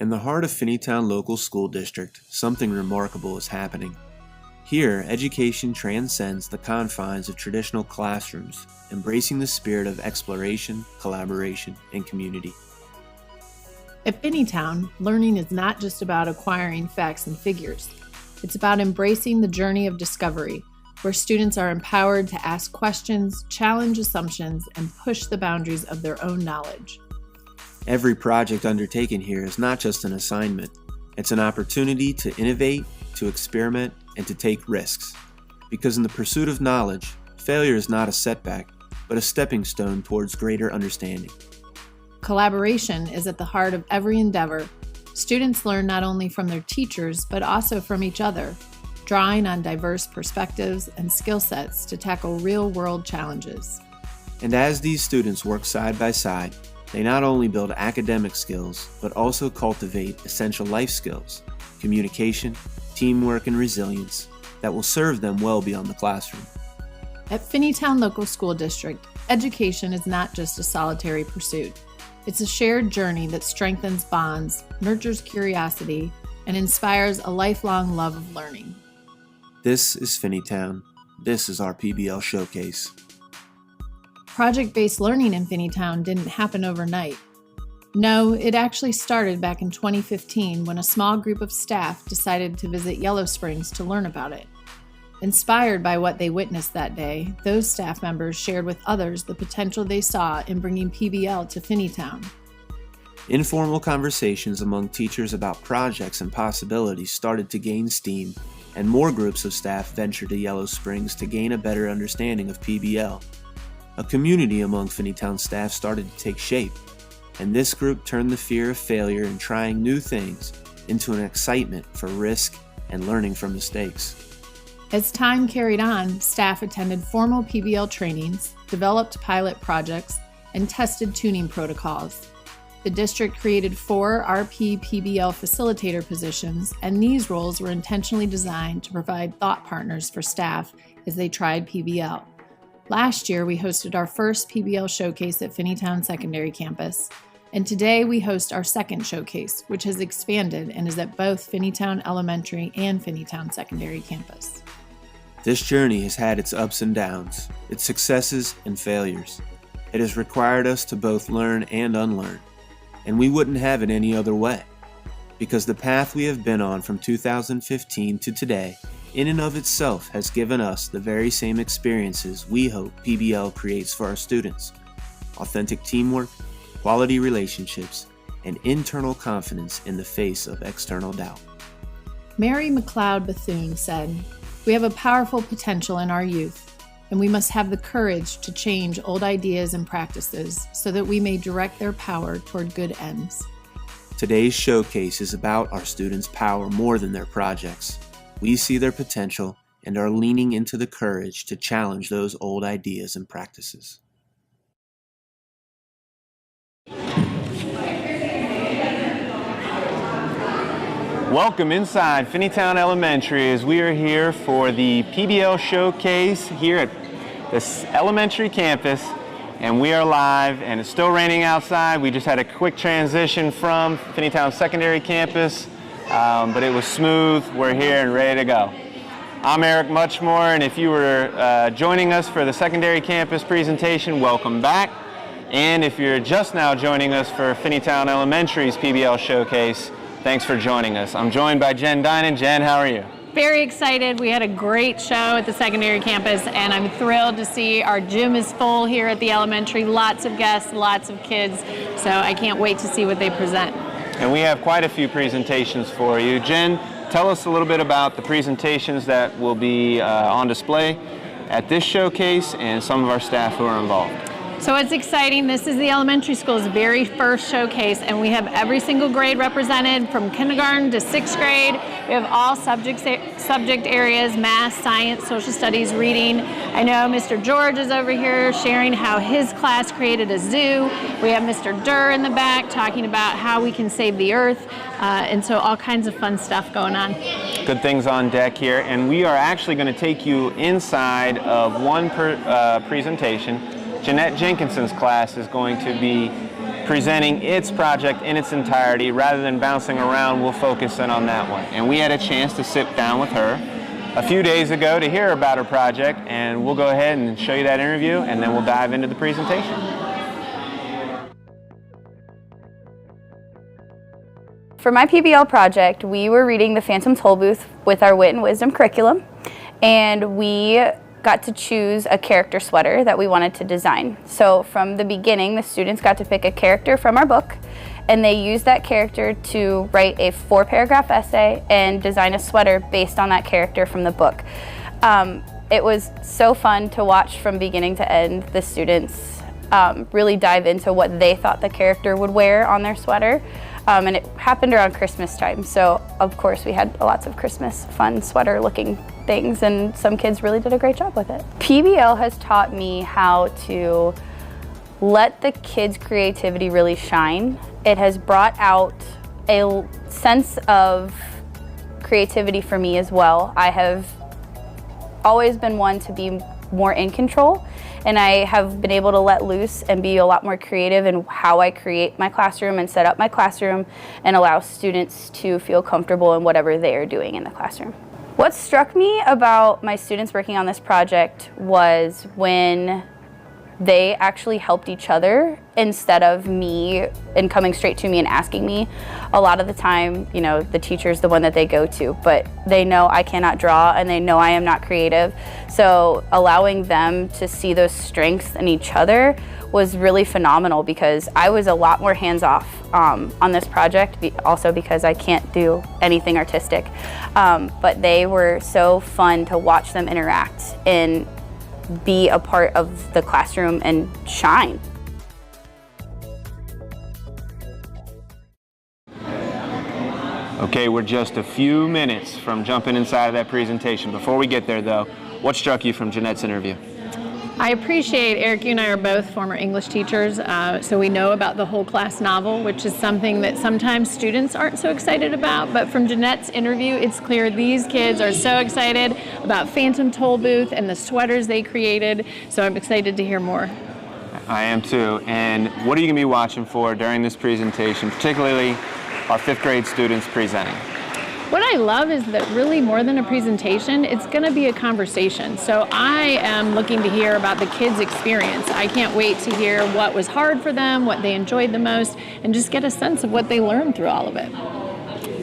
In the heart of Finneytown Local School District, something remarkable is happening. Here, education transcends the confines of traditional classrooms, embracing the spirit of exploration, collaboration, and community. At Finneytown, learning is not just about acquiring facts and figures. It's about embracing the journey of discovery, where students are empowered to ask questions, challenge assumptions, and push the boundaries of their own knowledge. Every project undertaken here is not just an assignment. It's an opportunity to innovate, to experiment, and to take risks. Because in the pursuit of knowledge, failure is not a setback, but a stepping stone towards greater understanding. Collaboration is at the heart of every endeavor. Students learn not only from their teachers, but also from each other, drawing on diverse perspectives and skill sets to tackle real-world challenges. And as these students work side by side, they not only build academic skills, but also cultivate essential life skills, communication, teamwork, and resilience that will serve them well beyond the classroom. At Finneytown Local School District, education is not just a solitary pursuit. It's a shared journey that strengthens bonds, nurtures curiosity, and inspires a lifelong love of learning. This is Finneytown. This is our PBL showcase. Project-based learning in Finneytown didn't happen overnight. No, it actually started back in 2015 when a small group of staff decided to visit Yellow Springs to learn about it. Inspired by what they witnessed that day, those staff members shared with others the potential they saw in bringing PBL to Finneytown. Informal conversations among teachers about projects and possibilities started to gain steam, and more groups of staff ventured to Yellow Springs to gain a better understanding of PBL. A community among Finneytown staff started to take shape, and this group turned the fear of failure and trying new things into an excitement for risk and learning from mistakes. As time carried on, staff attended formal PBL trainings, developed pilot projects, and tested tuning protocols. The district created 4 RP PBL facilitator positions, and these roles were intentionally designed to provide thought partners for staff as they tried PBL. Last year, we hosted our first PBL showcase at Finneytown Secondary Campus, and today we host our second showcase, which has expanded and is at both Finneytown Elementary and Finneytown Secondary Campus. This journey has had its ups and downs, its successes and failures. It has required us to both learn and unlearn, and we wouldn't have it any other way, because the path we have been on from 2015 to today in and of itself has given us the very same experiences we hope PBL creates for our students: authentic teamwork, quality relationships, and internal confidence in the face of external doubt. Mary McLeod Bethune said, "We have a powerful potential in our youth, and we must have the courage to change old ideas and practices so that we may direct their power toward good ends." Today's showcase is about our students' power more than their projects. We see their potential and are leaning into the courage to challenge those old ideas and practices. Welcome inside Finneytown Elementary as we are here for the PBL showcase here at this elementary campus, and we are live and it's still raining outside. We just had a quick transition from Finneytown Secondary Campus, but it was smooth. We're here and ready to go. I'm Eric Muchmore, and if you were joining us for the secondary campus presentation, welcome back. And if you're just now joining us for Finneytown Elementary's PBL showcase, thanks for joining us. I'm joined by Jen Dinan. Jen, how are you? Very excited. We had a great show at the secondary campus, and I'm thrilled to see our gym is full here at the elementary. Lots of guests, lots of kids, so I can't wait to see what they present. And we have quite a few presentations for you. Jen, tell us a little bit about the presentations that will be on display at this showcase and some of our staff who are involved. So it's exciting. This is the elementary school's very first showcase, and we have every single grade represented from kindergarten to 6th grade. We have all subject areas: math, science, social studies, reading. I know Mr. George is over here sharing how his class created a zoo. We have Mr. Durr in the back talking about how we can save the earth. And so all kinds of fun stuff going on. Good things on deck here, and we are actually going to take you inside of one presentation. Jeanette Jenkinson's class is going to be presenting its project in its entirety. Rather than bouncing around, we'll focus in on that one. And we had a chance to sit down with her a few days ago to hear about her project, and we'll go ahead and show you that interview, and then we'll dive into the presentation. For my PBL project, we were reading the Phantom Tollbooth with our Wit and Wisdom curriculum, and we got to choose a character sweater that we wanted to design. So from the beginning, the students got to pick a character from our book, and they used that character to write a 4-paragraph essay and design a sweater based on that character from the book. It was so fun to watch from beginning to end the students really dive into what they thought the character would wear on their sweater. And it happened around Christmas time, so of course we had lots of Christmas fun sweater looking things, and some kids really did a great job with it. PBL has taught me how to let the kids' creativity really shine. It has brought out a sense of creativity for me as well. I have always been one to be more in control, and I have been able to let loose and be a lot more creative in how I create my classroom and set up my classroom and allow students to feel comfortable in whatever they are doing in the classroom. What struck me about my students working on this project was when they actually helped each other instead of me and coming straight to me and asking me. A lot of the time, you know, the teacher's the one that they go to, but they know I cannot draw and they know I am not creative. So allowing them to see those strengths in each other was really phenomenal, because I was a lot more hands-off on this project, also because I can't do anything artistic. But they were so fun to watch them interact and be a part of the classroom and shine. Okay, we're just a few minutes from jumping inside of that presentation. Before we get there though, what struck you from Jeanette's interview? I appreciate, Eric, you and I are both former English teachers, so we know about the whole class novel, which is something that sometimes students aren't so excited about, but from Jeanette's interview, it's clear these kids are so excited about Phantom Tollbooth and the sweaters they created, so I'm excited to hear more. I am too, and what are you going to be watching for during this presentation, particularly our 5th grade students presenting? What I love is that really more than a presentation, it's going to be a conversation. So I am looking to hear about the kids' experience. I can't wait to hear what was hard for them, what they enjoyed the most, and just get a sense of what they learned through all of it.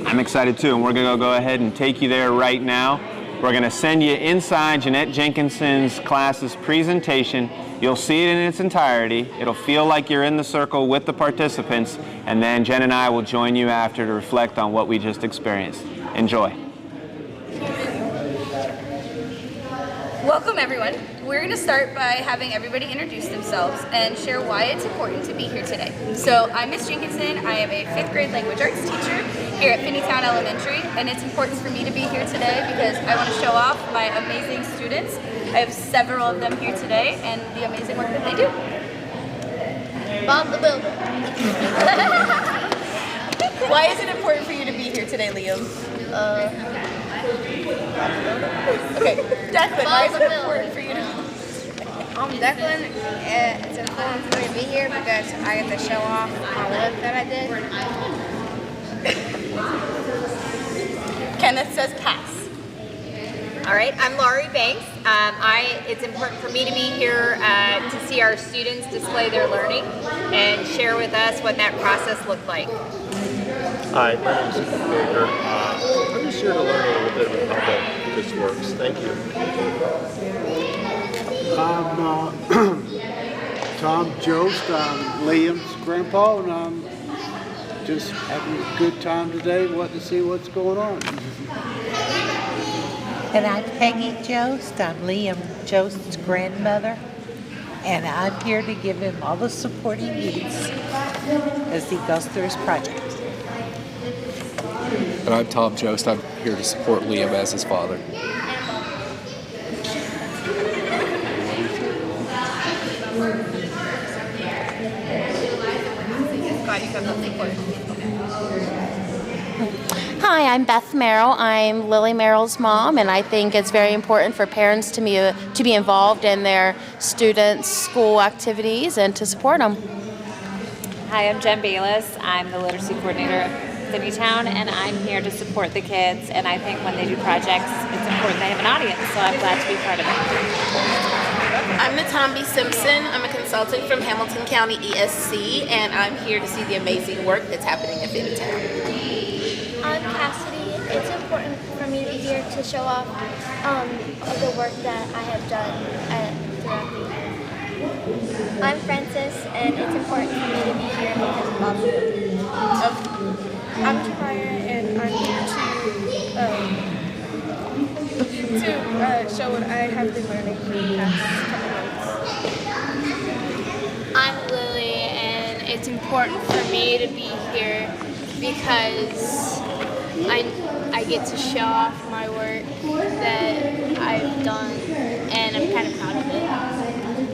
I'm excited too, and we're going to go ahead and take you there right now. We're going to send you inside Jeanette Jenkinson's class's presentation. You'll see it in its entirety. It'll feel like you're in the circle with the participants, and then Jen and I will join you after to reflect on what we just experienced. Enjoy. Welcome everyone. We're going to start by having everybody introduce themselves and share why it's important to be here today. So I'm Miss Jenkinson. I am a 5th grade language arts teacher here at Finneytown Elementary, and it's important for me to be here today because I want to show off my amazing students. I have several of them here today and the amazing work that they do. Bob the Builder. Why is it important for you to be here today, Liam? Okay, Declan, why is it important for you to Declan, it's important for me to be here because I get to show off my work that I did. Kenneth says pass. All right, I'm Laurie Banks. It's important for me to be here to see our students display their learning and share with us what that process looked like. Hi, my name is Ethan Baker. I'm just here to learn a little bit about how this works. Thank you. I'm Tom Jost. I'm Liam's grandpa, and I'm just having a good time today, wanting to see what's going on. And I'm Peggy Jost. I'm Liam Jost's grandmother, and I'm here to give him all the support he needs as he goes through his project. And I'm Tom Jost. I'm here to support Liam as his father. Hi, I'm Beth Merrill. I'm Lily Merrill's mom, and I think it's very important for parents to be involved in their students' school activities and to support them. Hi, I'm Jen Bayless. I'm the literacy coordinator at Finneytown, and I'm here to support the kids. And I think when they do projects, it's important they have an audience, so I'm glad to be part of it. I'm Natambi Simpson. I'm a consultant from Hamilton County ESC, and I'm here to see the amazing work that's happening at Finneytown. I'm Cassidy. It's important for me to be here to show off the work that I have done throughout the year. I'm Francis, and it's important for me to be here because of Bob's work. I'm Takaya, and I'm here to show what I have been learning for the past couple months. I'm Lily, and it's important for me to be here because I get to show off my work that I've done, and I'm kind of proud of it.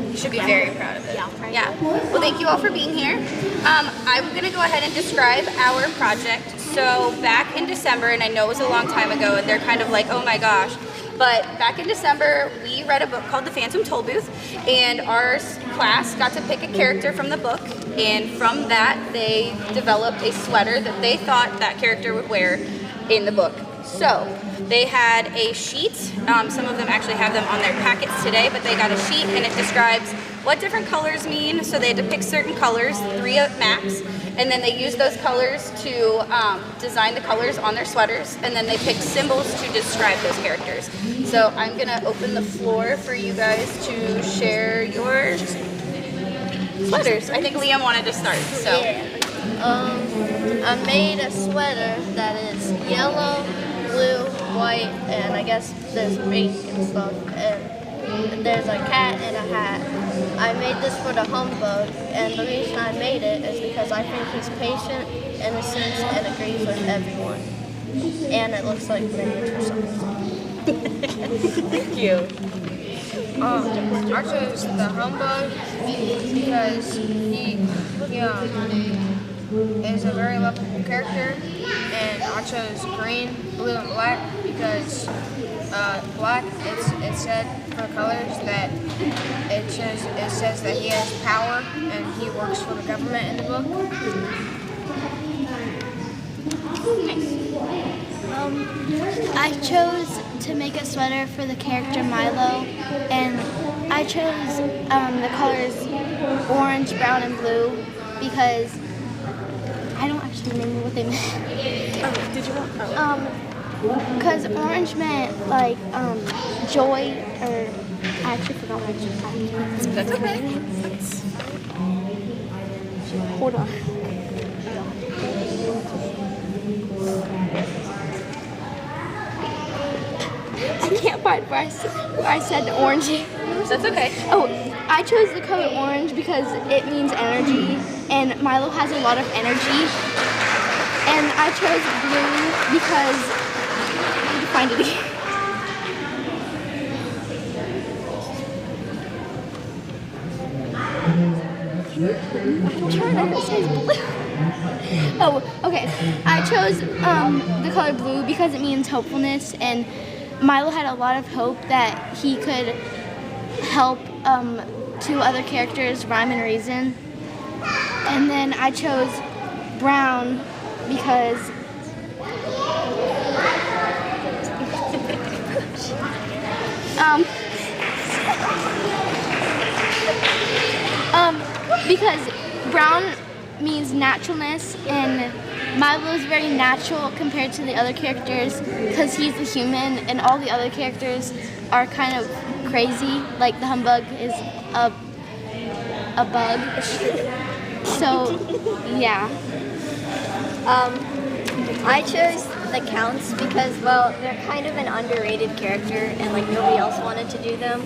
You should be very proud of it. Yeah. Well, thank you all for being here. I'm going to go ahead and describe our project. So back in December, and I know it was a long time ago, and they're kind of like, oh my gosh, but back in December, we read a book called The Phantom Tollbooth, and our class got to pick a character from the book, and from that, they developed a sweater that they thought that character would wear in the book. So they had a sheet. Some of them actually have them on their packets today, but they got a sheet and it describes what different colors mean. So they had to pick certain colors, 3 maps, and then they used those colors to design the colors on their sweaters, and then they picked symbols to describe those characters. So I'm gonna open the floor for you guys to share your sweaters. I think Liam wanted to start, so. Yeah. I made a sweater that is yellow, blue, white, and I guess there's pink and stuff, and there's a cat and a hat. I made this for the humbug, and the reason I made it is because I think he's patient, innocent, and agrees with everyone. And it looks like miniature something. Thank you. I chose the humbug because he is a very lovable character, and I chose green, blue, and black because black, it said for colors that it says that he has power and he works for the government in the book. I chose to make a sweater for the character Milo, and I chose the colors orange, brown, and blue because I don't actually remember what they meant. Oh, did you want? Because orange meant like joy, or I actually forgot what it meant. That's okay. Hold on. I can't find where I said the orange. That's okay. Oh, I chose the color orange because it means energy, and Milo has a lot of energy. And I chose blue because I need to find it again. I'm trying to say blue. Oh, okay. I chose the color blue because it means hopefulness, and Milo had a lot of hope that he could help 2 other characters, Rhyme and Reason. And then I chose brown because because brown means naturalness, and Milo is very natural compared to the other characters because he's a human, and all the other characters are kind of crazy. Like the humbug is a bug. So yeah. I chose the Counts because, well, they're kind of an underrated character, and like nobody else wanted to do them.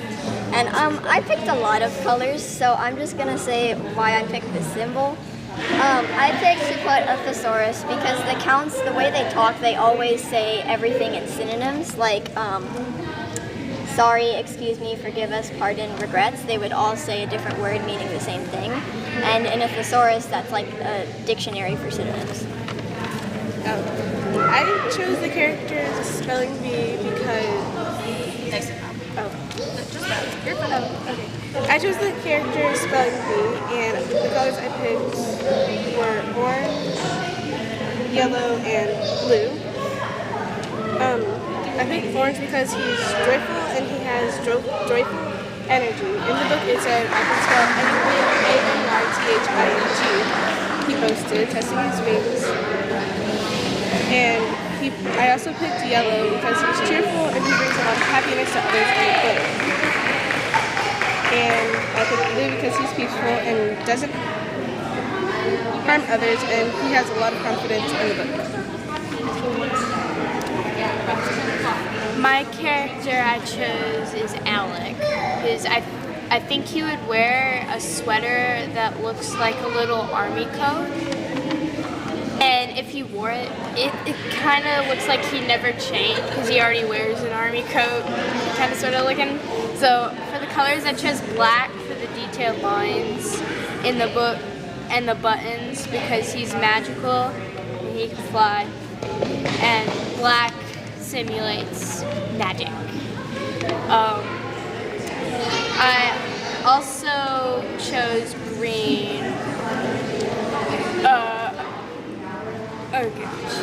And I picked a lot of colors, so I'm just gonna say why I picked this symbol. I picked to put a thesaurus because the Counts, the way they talk, they always say everything in synonyms, like sorry, excuse me, forgive us, pardon, regrets. They would all say a different word meaning the same thing. And in a thesaurus, that's like a dictionary for synonyms. I chose the character spelling bee because... Nice. Oh, just that. You're fine. Oh, okay. I I chose the character spelling bee, and the colors I picked were orange, yellow, and blue. I picked orange because he's joyful and he has joyful energy. In the book it said I can spell anything A-N-Y-T-H-I-N-G. He boasted, testing his wings. And I also picked yellow because he's cheerful and he brings a lot of happiness to others in the book. And I picked blue because he's peaceful and doesn't harm others, and he has a lot of confidence in the book. My character I chose is Alec, because I think he would wear a sweater that looks like a little army coat. And if he wore it, it kind of looks like he never changed because he already wears an army coat, kind of sort of looking. So for the colors, I chose black for the detailed lines in the book and the buttons because he's magical and he can fly. And black simulates magic. I also chose green. Oh gosh.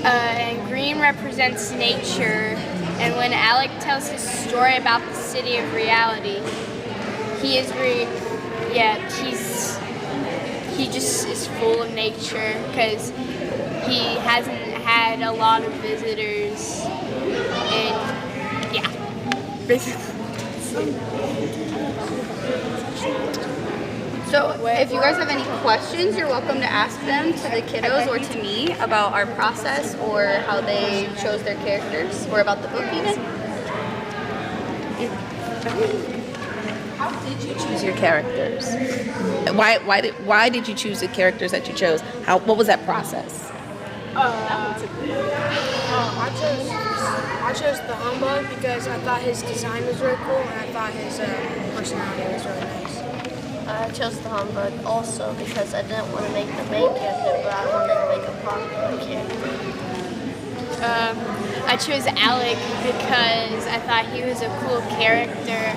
And green represents nature, and when Alec tells his story about the city of reality, he just is full of nature because he hasn't had a lot of visitors, and yeah, basically. So if you guys have any questions, you're welcome to ask them to the kiddos or to me about our process or how they chose their characters or about the book even. How did you choose your characters? Why did you choose the characters that you chose? What was that process? I chose the humbug because I thought his design was really cool and I thought his personality was really nice. I chose the humbug also because I didn't want to make the main character, but I wanted to make a popular character. I chose Alec because I thought he was a cool character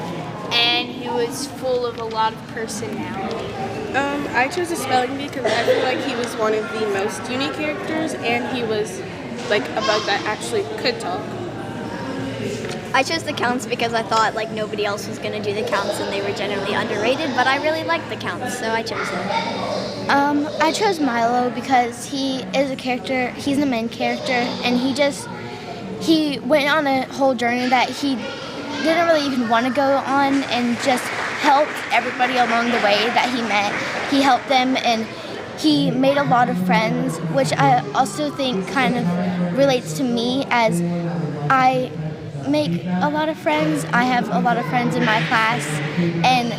and he was full of a lot of personality. I chose the spelling bee because I feel like he was one of the most unique characters and he was like a bug that actually could talk. I chose the counts because I thought like nobody else was going to do the counts and they were generally underrated, but I really liked the counts, so I chose them. I chose Milo because he is a character, he's the main character, and he went on a whole journey that he didn't really even want to go on and just helped everybody along the way that he met. He helped them and he made a lot of friends, which I also think kind of relates to me as I make a lot of friends. I have a lot of friends in my class, and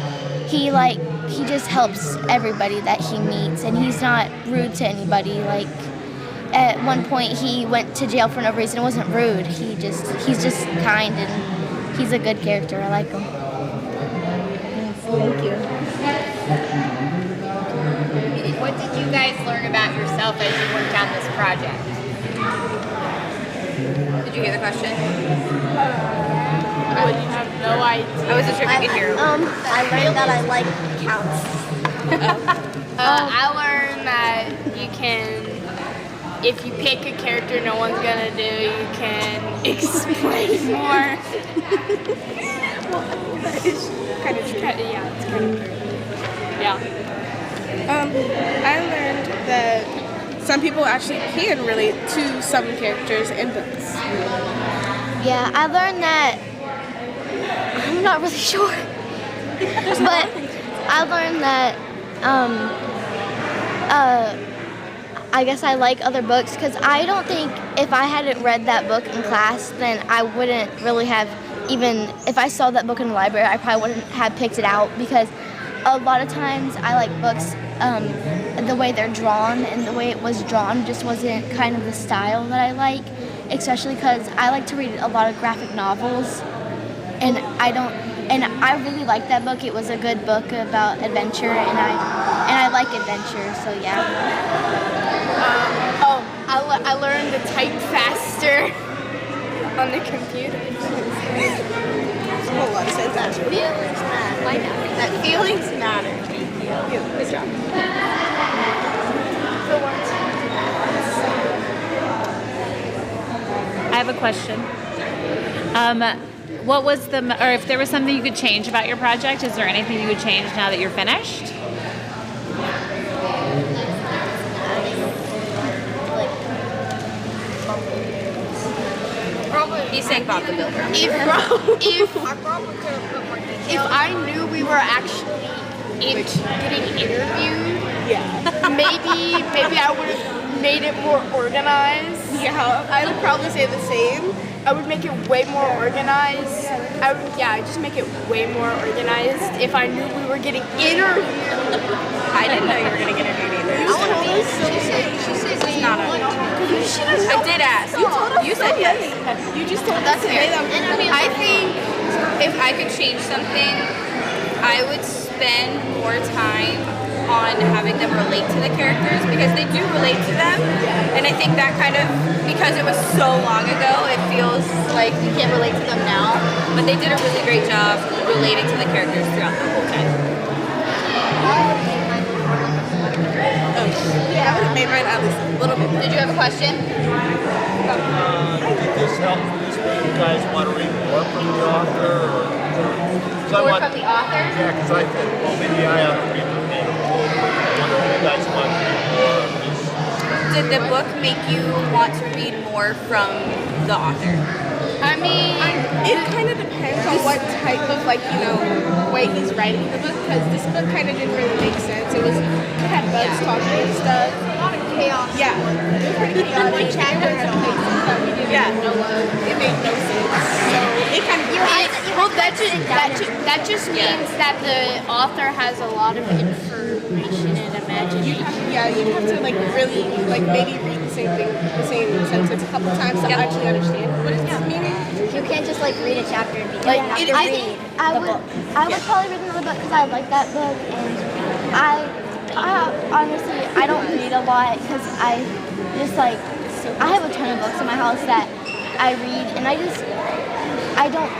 he just helps everybody that he meets, and he's not rude to anybody. Like at one point he went to jail for no reason. It wasn't rude. He's just kind and he's a good character. I like him. Thank you. What did you guys learn about yourself as you worked on this project? Did you hear the question? I have no idea. I was just trying to hear. I learned that I like counts. I learned that you can, if you pick a character no one's gonna do, you can explain more. Well, that is kind of true. It's kind of true. Yeah. I learned that some people actually can relate to some characters in books. Yeah, I learned that, I'm not really sure, but I learned that I guess I like other books because I don't think if I hadn't read that book in class, then I wouldn't really have even, if I saw that book in the library, I probably wouldn't have picked it out because a lot of times I like books, the way they're drawn and the way it was drawn just wasn't kind of the style that I like, especially because I like to read a lot of graphic novels, and I really liked that book. It was a good book about adventure, and I like adventure, so yeah. I learned to type faster on the computer. That feelings matter. That feelings matter. Thank you. Good job. I have a question. What was or if there was something you could change about your project, is there anything you would change now that you're finished? He's saying Bob the Builder. If I knew we were actually getting interviewed, maybe I would have made it more organized. Yeah, I would probably say the same. I would make it way more organized. I'd just make it way more organized if I knew we were getting interviewed. I didn't know you were going to get interviewed either. You told us. She said it's not on. I did ask. You told us. You said yes. You just told That's us. fair. I think if I could change something, I would spend more time on having them relate to the characters because they do relate to them. And I think that kind of, because it was so long ago, it feels like we can't relate to them now. But they did a really great job relating to the characters throughout the whole time. Yeah, I would have made mine at least a little bit. Did you have a question? Did this help you guys want to read more from the author? More from the author? Yeah, because I think, well, maybe I have to read the book. I wonder if you guys want to read more of this. Did the book make you want to read more from the author? I mean, it kind of depends on what type of, way he's writing the book, because this book kind of didn't really make sense. It had bugs talking and stuff. A lot of chaos. Yeah. It was pretty chaotic. Chapters and places that we didn't know of. It made no sense. So it kind of that just means that the author has a lot of information and imagination. You have to really maybe read the same sentence a couple times to actually understand what it's meaning. You can't just read a chapter and be done. You have to read the book. I would probably read another book because I like that book, and I honestly I don't read a lot because I just I have a ton of books in my house that I read, and I don't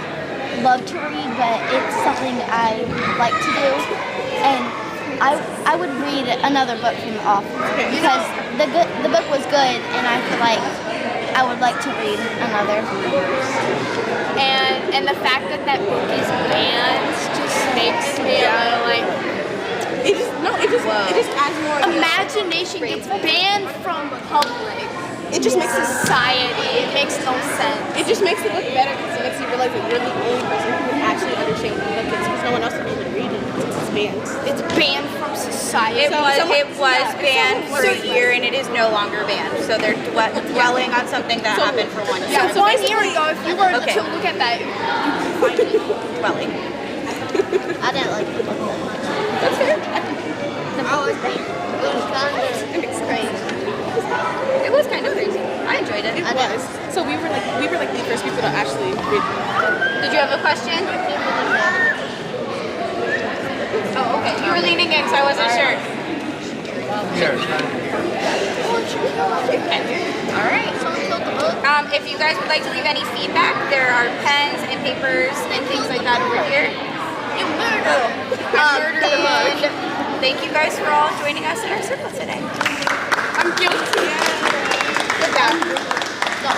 love to read, but it's something I like to do, and I would read another book from the author because the book was good, and I feel like I would like to read another. And the fact that book is banned just makes me it just adds more imagination. Gets banned from public. It just makes society. It makes no sense. It just makes the book better because it makes you realize that you're the only person who would actually understand what the book is, because no one else would be able to read it since it's banned. It's banned from society. It was banned for a year, and it is no longer banned. So they're dwelling on something that happened for 1 year. Yeah, so 1 year ago, if you were to look at that, you could find it. Dwelling. I didn't like the book. That's fair. The book was great. It was kind of crazy. It was kind of crazy. I enjoyed it. It was. So we were the first people to actually read it. Did you have a question? Oh, okay. You were leaning in, so I wasn't sure. Okay. All right. If you guys would like to leave any feedback, there are pens and papers and things like that over here. You murdered the book. Thank you guys for all joining us in our circle today. I'm guilty. Good job. No,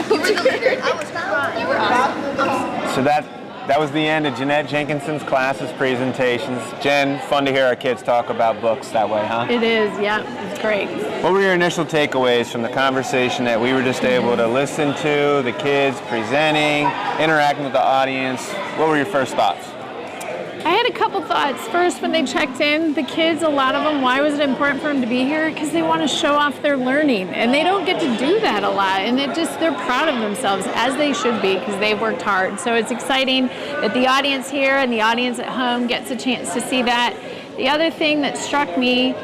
you were the leader. I was crying. You were awesome. So that was the end of Jeanette Jenkinson's class's presentations. Jen, fun to hear our kids talk about books that way, huh? It is, yeah, it's great. What were your initial takeaways from the conversation that we were just able to listen to, the kids presenting, interacting with the audience? What were your first thoughts? I had a couple thoughts. First, when they checked in, the kids, a lot of them, why was it important for them to be here? Because they want to show off their learning, and they don't get to do that a lot, and they're proud of themselves, as they should be, because they've worked hard. So it's exciting that the audience here and the audience at home gets a chance to see that. The other thing that struck me,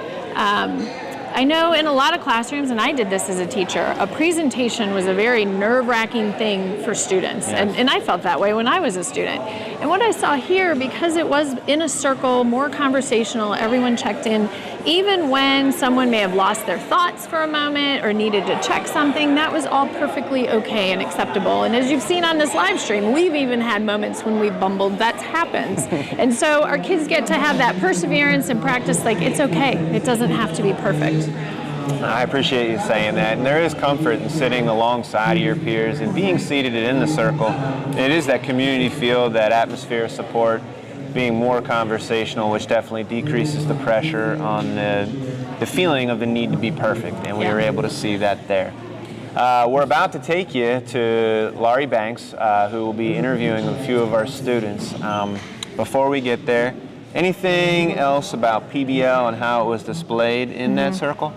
I know in a lot of classrooms, and I did this as a teacher, a presentation was a very nerve-wracking thing for students. Yes. And I felt that way when I was a student. And what I saw here, because it was in a circle, more conversational, everyone checked in, Even when someone may have lost their thoughts for a moment or needed to check something, that was all perfectly okay and acceptable. And as you've seen on this live stream, we've even had moments when we've bumbled. That happens. And so our kids get to have that perseverance and practice, like, it's okay. It doesn't have to be perfect. I appreciate you saying that, and there is comfort in sitting alongside of your peers and being seated in the circle. It is that community feel, that atmosphere of support, being more conversational, which definitely decreases the pressure on the feeling of the need to be perfect, and we were able to see that there. We're about to take you to Laurie Banks, who will be interviewing a few of our students. Before we get there, anything else about PBL and how it was displayed in that circle?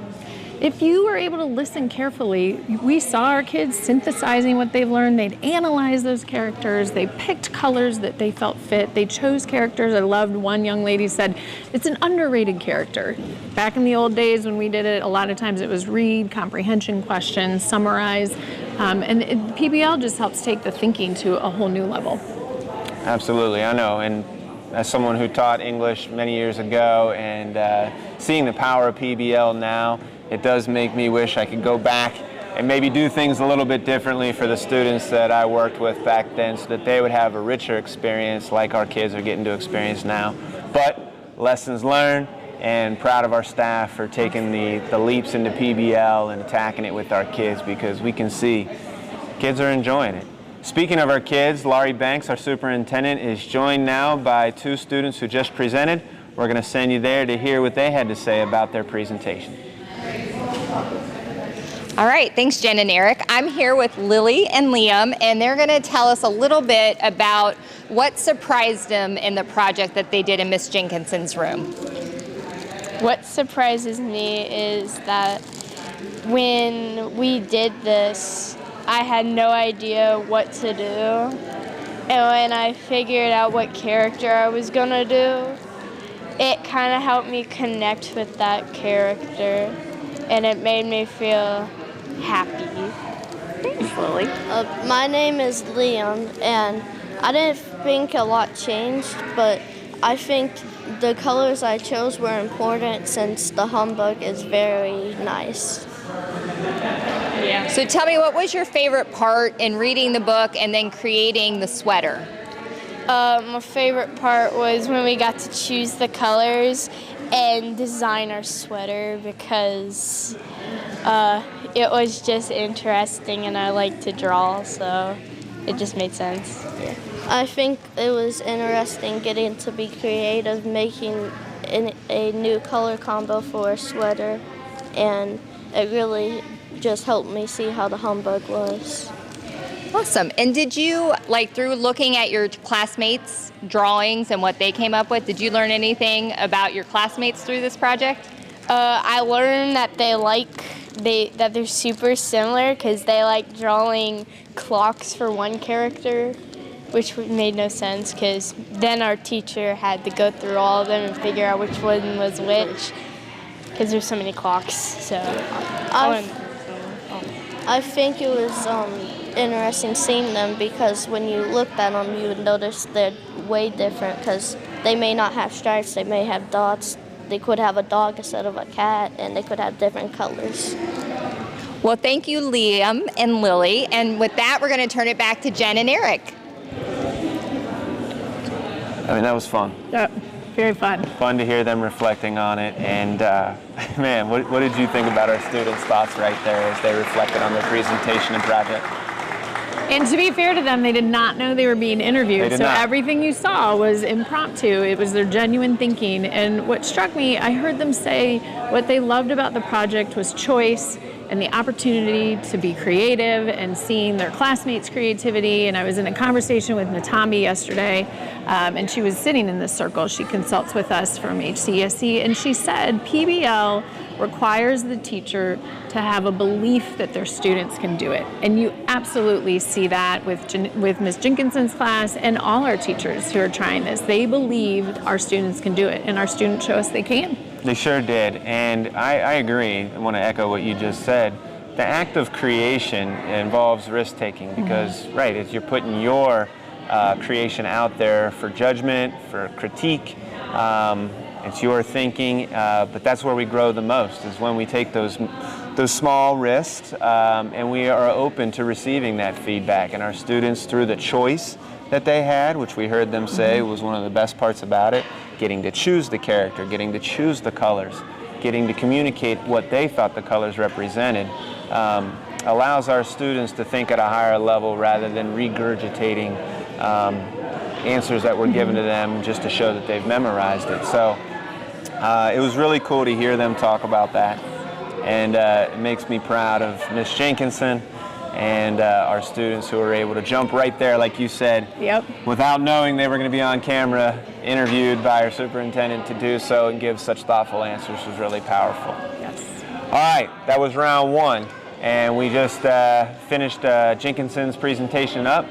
If you were able to listen carefully, we saw our kids synthesizing what they've learned. They'd analyze those characters. They picked colors that they felt fit. They chose characters. I loved one young lady said, it's an underrated character. Back in the old days when we did it, a lot of times it was read, comprehension questions, summarize. PBL just helps take the thinking to a whole new level. Absolutely, I know. And as someone who taught English many years ago and seeing the power of PBL now, it does make me wish I could go back and maybe do things a little bit differently for the students that I worked with back then so that they would have a richer experience like our kids are getting to experience now. But lessons learned, and proud of our staff for taking the leaps into PBL and attacking it with our kids, because we can see kids are enjoying it. Speaking of our kids, Laurie Banks, our superintendent, is joined now by two students who just presented. We're going to send you there to hear what they had to say about their presentation. All right, thanks Jen and Eric. I'm here with Lily and Liam, and they're going to tell us a little bit about what surprised them in the project that they did in Miss Jenkinson's room. What surprises me is that when we did this, I had no idea what to do. And when I figured out what character I was going to do, it kind of helped me connect with that character, and it made me feel happy. Thanks, Lily. My name is Liam, and I didn't think a lot changed, but I think the colors I chose were important since the humbug is very nice. Yeah. So tell me, what was your favorite part in reading the book and then creating the sweater? My favorite part was when we got to choose the colors and design our sweater, because it was just interesting and I like to draw, so it just made sense. Yeah. I think it was interesting getting to be creative, making a new color combo for a sweater, and it really just helped me see how the humbug was. Awesome. And did you, like, through looking at your classmates' drawings and what they came up with, did you learn anything about your classmates through this project? I learned that they're super similar, because they like drawing clocks for one character, which made no sense, because then our teacher had to go through all of them and figure out which one was which, because there's so many clocks. So I think it was interesting seeing them, because when you looked at them, you would notice they're way different, because they may not have stripes, they may have dots. They could have a dog instead of a cat, and they could have different colors. Well, thank you, Liam and Lily. And with that, we're going to turn it back to Jen and Eric. I mean, that was fun. Yeah, very fun. Fun to hear them reflecting on it. And man, what did you think about our students' thoughts right there as they reflected on their presentation and project? And to be fair to them, they did not know they were being interviewed. So everything you saw was impromptu. It was their genuine thinking. And what struck me, I heard them say what they loved about the project was choice and the opportunity to be creative and seeing their classmates' creativity. And I was in a conversation with Natambi yesterday, and she was sitting in this circle. She consults with us from HCSC, and she said PBL requires the teacher to have a belief that their students can do it. And you absolutely see that with Ms. Jenkinson's class and all our teachers who are trying this. They believe our students can do it, and our students show us they can. They sure did, and I agree. I want to echo what you just said. The act of creation involves risk-taking because, right, as you're putting your creation out there for judgment, for critique, It's your thinking, but that's where we grow the most, is when we take those small risks, and we are open to receiving that feedback. And our students, through the choice that they had, which we heard them say was one of the best parts about it, getting to choose the character, getting to choose the colors, getting to communicate what they thought the colors represented, allows our students to think at a higher level rather than regurgitating answers that were given to them just to show that they've memorized it. So it was really cool to hear them talk about that, and it makes me proud of Miss Jenkinson and our students who were able to jump right there, like you said, without knowing they were going to be on camera, interviewed by our superintendent, to do so and give such thoughtful answers was really powerful. Yes. All right, that was round one, and we just finished Jenkinson's presentation up.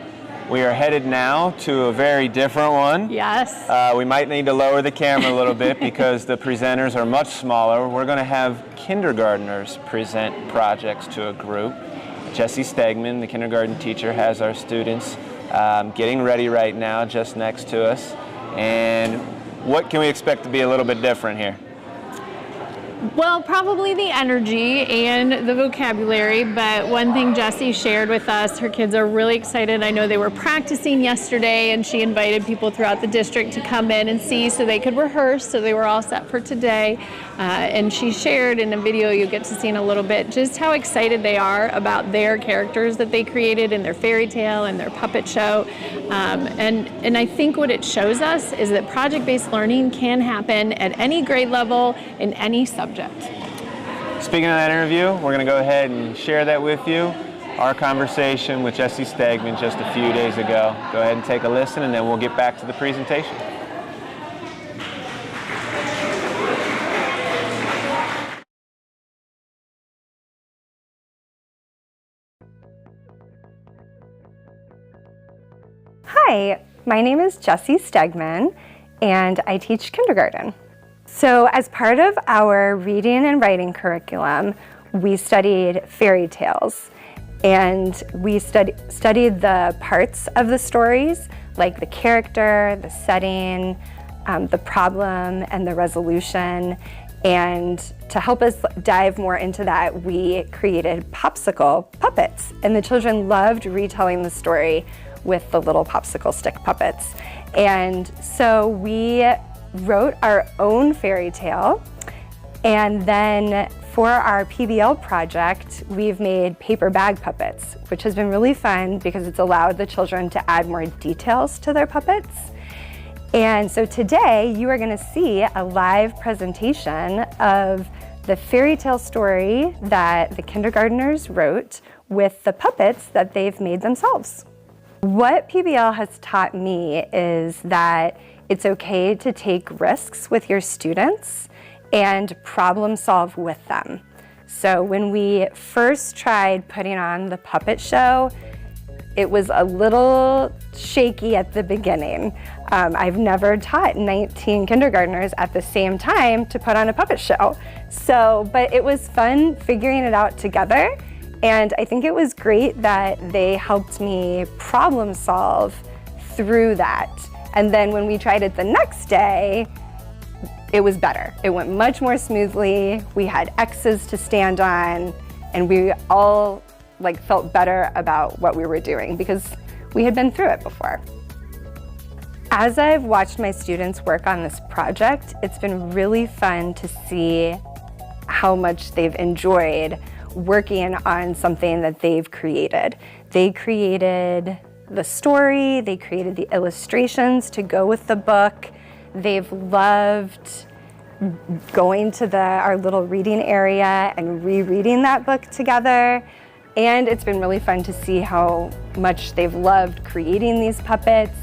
We are headed now to a very different one. Yes. We might need to lower the camera a little bit because the presenters are much smaller. We're going to have kindergartners present projects to a group. Jessie Stegman, the kindergarten teacher, has our students getting ready right now just next to us. And what can we expect to be a little bit different here? Well, probably the energy and the vocabulary, but one thing Jessie shared with us, her kids are really excited. I know they were practicing yesterday, and she invited people throughout the district to come in and see so they could rehearse, so they were all set for today. And she shared in a video you'll get to see in a little bit just how excited they are about their characters that they created in their fairy tale and their puppet show. And I think what it shows us is that project-based learning can happen at any grade level in any subject. Speaking of that interview, we're going to go ahead and share that with you. Our conversation with Jessie Stegman just a few days ago. Go ahead and take a listen, and then we'll get back to the presentation. Hi, my name is Jessie Stegman, and I teach kindergarten. So as part of our reading and writing curriculum, we studied fairy tales, and we studied the parts of the stories, like the character, the setting, the problem, and the resolution. And to help us dive more into that, we created popsicle puppets, and the children loved retelling the story with the little popsicle stick puppets. And so we wrote our own fairy tale, and then for our PBL project, we've made paper bag puppets, which has been really fun because it's allowed the children to add more details to their puppets. And so today you are going to see a live presentation of the fairy tale story that the kindergartners wrote with the puppets that they've made themselves. What PBL has taught me is that it's okay to take risks with your students and problem solve with them. So when we first tried putting on the puppet show, it was a little shaky at the beginning. I've never taught 19 kindergartners at the same time to put on a puppet show. But it was fun figuring it out together. And I think it was great that they helped me problem solve through that. And then when we tried it the next day, it was better. It went much more smoothly. We had X's to stand on, and we all felt better about what we were doing because we had been through it before. As I've watched my students work on this project, it's been really fun to see how much they've enjoyed working on something that they've created. They created the story, they created the illustrations to go with the book. They've loved going to our little reading area and rereading that book together. And it's been really fun to see how much they've loved creating these puppets.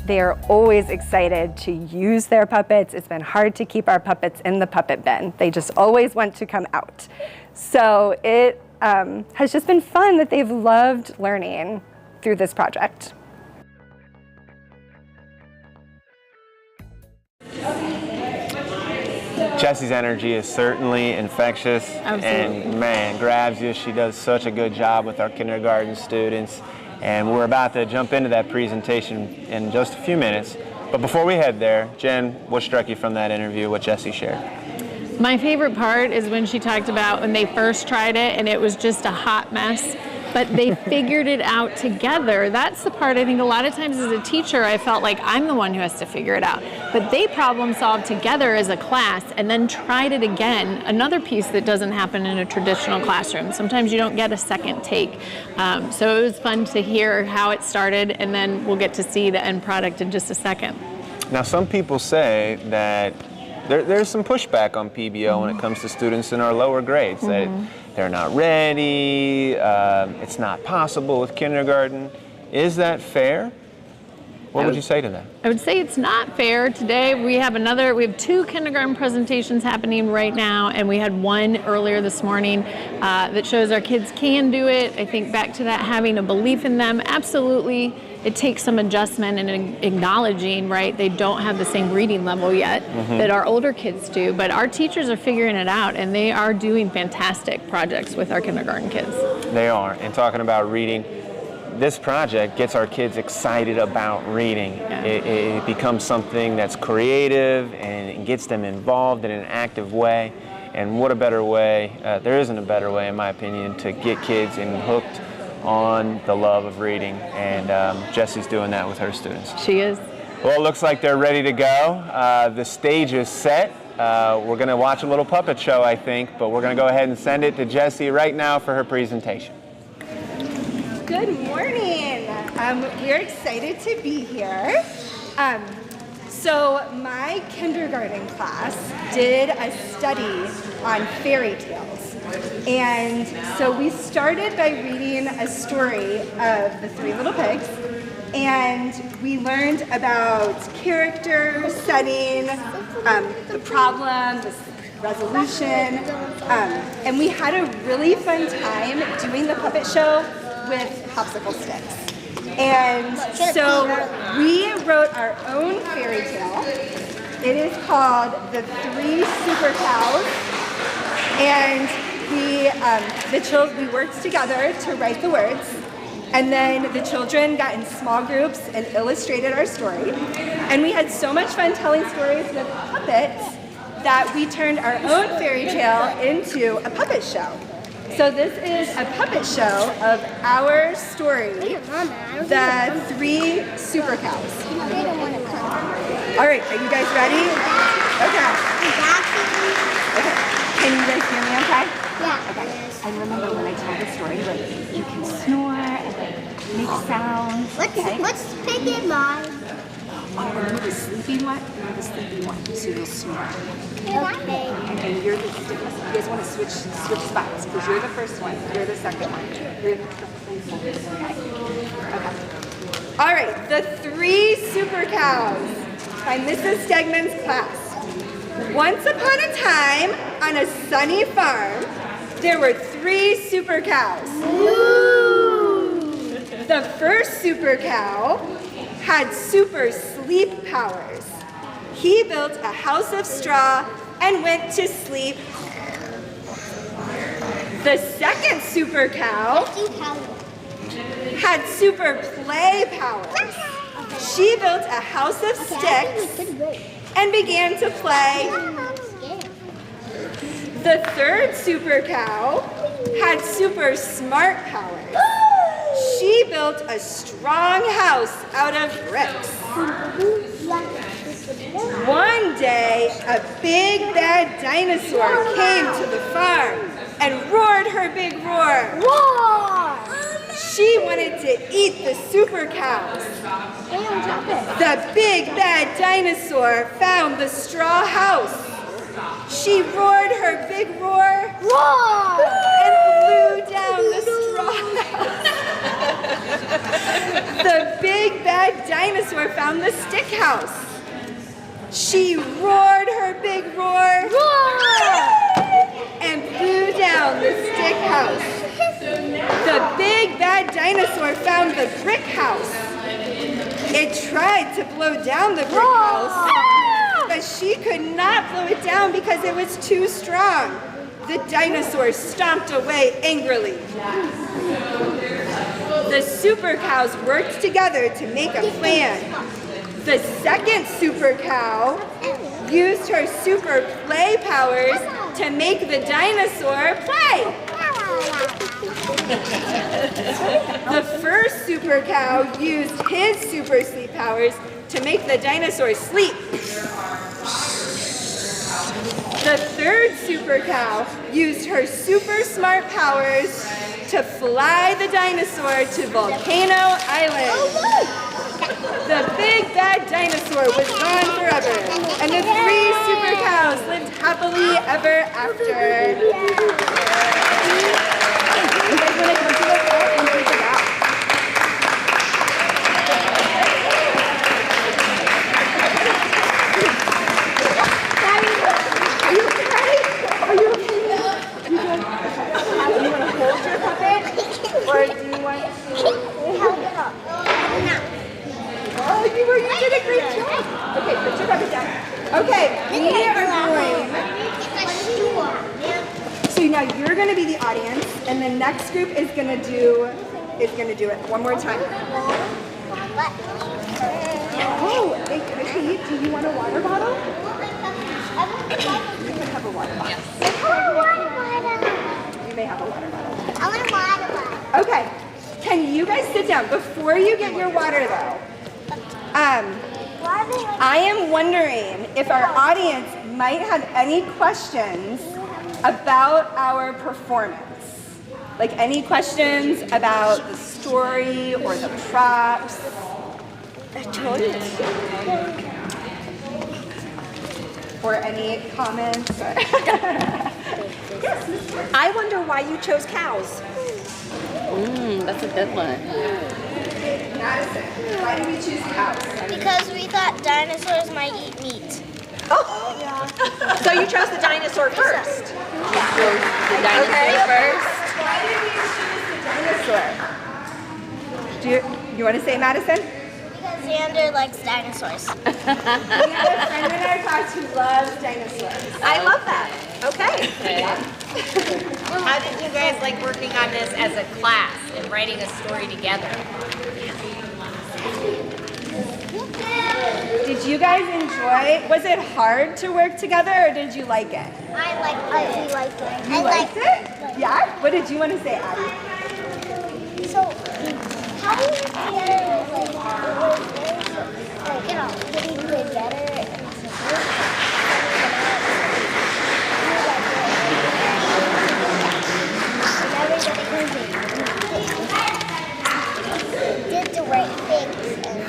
They are always excited to use their puppets. It's been hard to keep our puppets in the puppet bin. They just always want to come out. So it has just been fun that they've loved learning through this project. Jessie's energy is certainly infectious. Absolutely. And man, grabs you. She does such a good job with our kindergarten students. And we're about to jump into that presentation in just a few minutes. But before we head there, Jen, what struck you from that interview, what Jessie shared? My favorite part is when she talked about when they first tried it and it was just a hot mess, but they figured it out together. That's the part I think a lot of times as a teacher, I felt like I'm the one who has to figure it out. But they problem solved together as a class and then tried it again. Another piece that doesn't happen in a traditional classroom. Sometimes you don't get a second take. So it was fun to hear how it started, and then we'll get to see the end product in just a second. Now, some people say that there's some pushback on PBL when it comes to students in our lower grades, that they're not ready, it's not possible with kindergarten. Is that fair? What would you say to that? I would say it's not fair. Today we have 2 kindergarten presentations happening right now, and we had one earlier this morning that shows our kids can do it. I think back to that, having a belief in them, absolutely. It takes some adjustment and acknowledging, right, they don't have the same reading level yet that our older kids do, but our teachers are figuring it out, and they are doing fantastic projects with our kindergarten kids. They are, and talking about reading, this project gets our kids excited about reading. Yeah. It becomes something that's creative, and it gets them involved in an active way, and what a better way, there isn't a better way in my opinion, to get kids hooked on the love of reading, and Jessie's doing that with her students. She is. Well, it looks like they're ready to go. The stage is set. We're going to watch a little puppet show, I think, but we're going to go ahead and send it to Jessie right now for her presentation. Good morning. We're excited to be here. So my kindergarten class did a study on fairy tales. And so we started by reading a story of the 3 Little Pigs, and we learned about character, setting, the problem, the resolution, and we had a really fun time doing the puppet show with popsicle sticks. And so we wrote our own fairy tale. It is called The 3 Super Cows, and we worked together to write the words, and then the children got in small groups and illustrated our story. And we had so much fun telling stories with puppets that we turned our own fairy tale into a puppet show. So this is a puppet show of our story, The 3 Super Cows. All right, are you guys ready? Okay. Can you guys hear me okay? Yeah. Okay. I remember when I told the story, like, you can snore and make sounds. Let's pick it, Mom. Oh, you're the sleepy one? You're the sleepy one, so you'll snore. Okay. And you're the stick. You guys want to switch spots, because you're the first one, you're the second one. You're the first one. Okay. All right, the 3 Super Cows by Mrs. Stegman's class. Once upon a time, on a sunny farm, there were 3 super cows. Ooh. The first super cow had super sleep powers. He built a house of straw and went to sleep. The second super cow had super play powers. She built a house of sticks and began to play. The third super cow had super smart powers. She built a strong house out of bricks. One day, a big bad dinosaur came to the farm and roared her big roar. Roar! She wanted to eat the super cows. The big bad dinosaur found the straw house. She roared her big roar. Roar! And blew down the straw house. The big bad dinosaur found the stick house. She roared her big roar. Roar! And blew down the stick house. The big bad dinosaur found the brick house. It tried to blow down the brick house, but she could not blow it down because it was too strong. The dinosaur stomped away angrily. The super cows worked together to make a plan. The second super cow used her super play powers to make the dinosaur play. The first super cow used his super sleep powers to make the dinosaur sleep. The third super cow used her super smart powers to fly the dinosaur to Volcano Island. The big bad dinosaur was gone forever, and the 3 super cows lived happily ever after. You guys want to come to the front and take it out? Are you okay? Are you okay? Do you want to hold your puppet? Or do you want to hold it up? Oh, you did a great job. Okay, put your puppet down. Okay, we are going. So now you're going to be the audience, and the next group is going to do it one more time. Oh, hey, Chrissy, do you want a water bottle? You can have a water bottle. You may have a water bottle. I want a water bottle. Okay, can you guys sit down? Before you get your water though, I am wondering if our audience might have any questions about our performance. Like any questions about the story or the props? Or any comments? I wonder why you chose cows. That's a good one. Madison, why did we choose cows? Because we thought dinosaurs might eat meat. Oh! So you chose the dinosaur first? The dinosaur first. Why did we choose the dinosaur? Do you want to say, Madison? Because Xander likes dinosaurs. We have a friend in our class who loves dinosaurs. I love that. Okay. How did you guys like working on this as a class and writing a story together? Did you guys enjoy? Was it hard to work together, or did you like it? I liked it. We liked it. You liked it? Yeah? What did you want to say, Abby? So, how do you work together? Getting good better and did the right things and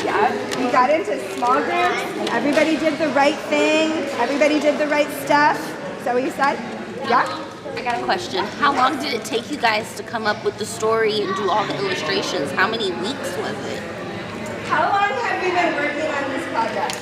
Yeah, we got into small groups, and everybody did the right thing, everybody did the right stuff. Is that what you said? Yeah? I got a question. How long did it take you guys to come up with the story and do all the illustrations? How many weeks was it? How long have you been working on this project?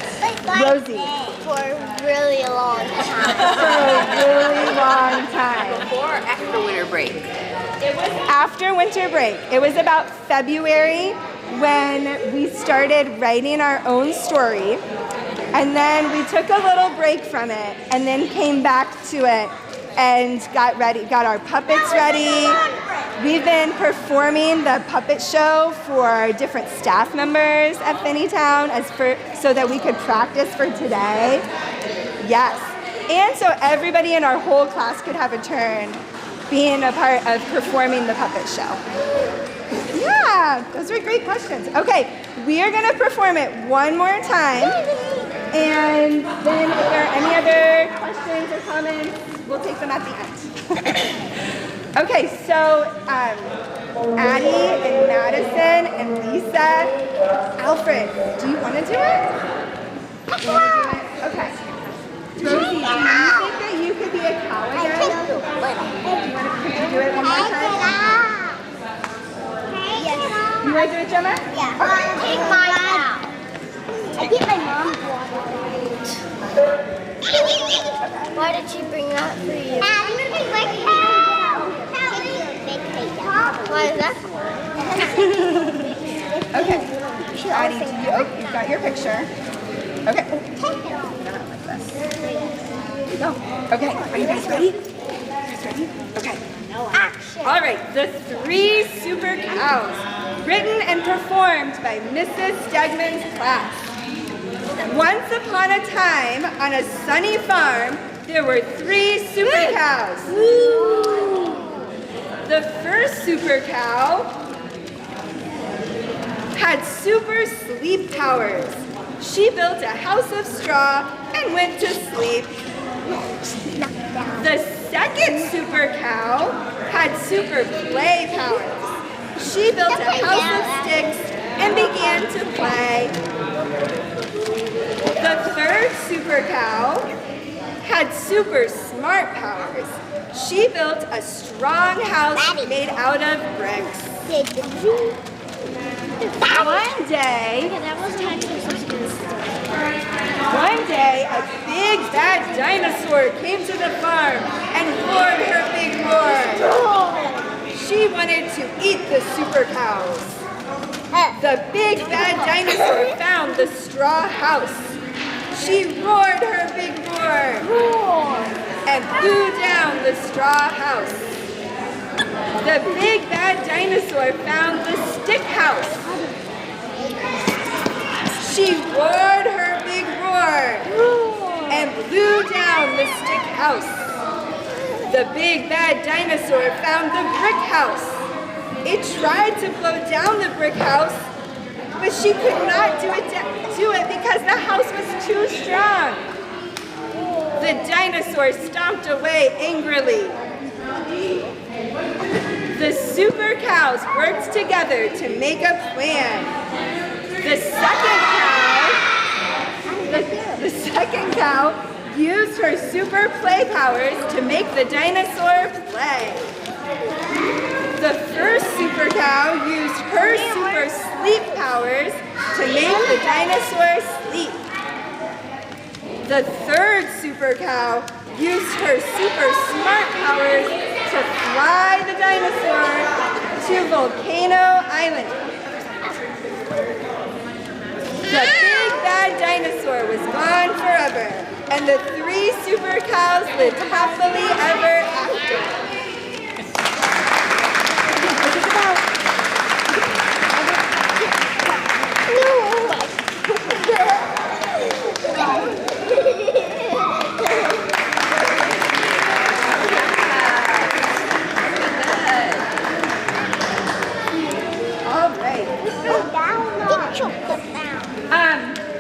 Rosie. for a really long time. For a really long time. Before or after winter break? It was after winter break. It was about February when we started writing our own story. And then we took a little break from it and then came back to it and got our puppets ready. We've been performing the puppet show for different staff members at Finneytown so that we could practice for today. Yes. And so everybody in our whole class could have a turn being a part of performing the puppet show. Yeah, those were great questions. Okay, we are going to perform it one more time. And then if there are any other questions or comments, we'll take them at the end. Okay, so Addie and Madison and Lisa, Alfred, do you want to do it? You want to do it? Okay. Rosie, do you think that you could be a cow again? Could you do it one more time? You want to do it, Gemma? Yeah. Take my cow. I think my mom wanted it. Why did she bring that for you? I'm going to take my cow. Why is that for? Okay. Addie, you've got your picture. Okay. There you go. Okay, are you guys ready? Okay. Action. All right, the 3 super cows. written and performed by Mrs. Stegman's class. Once upon a time, on a sunny farm, there were 3 super cows. The first super cow had super sleep powers. She built a house of straw and went to sleep. The second super cow had super play powers. She built a house of sticks and began to play. The third super cow had super smart powers. She built a strong house made out of bricks. One day, a big bad dinosaur came to the farm and roared her big roar. She wanted to eat the super cows. The big bad dinosaur found the straw house. She roared her big roar and blew down the straw house. The big bad dinosaur found the stick house. She roared her big roar and blew down the stick house. The big bad dinosaur found the brick house. It tried to blow down the brick house, but she could not do it because the house was too strong. The dinosaur stomped away angrily. The super cows worked together to make a plan. The second cow used her super play powers to make the dinosaur play. The first super cow used her super sleep powers to make the dinosaur sleep. The third super cow used her super smart powers to fly the dinosaur to Volcano Island. The big bad dinosaur was gone forever, and the 3 super cows lived happily ever after.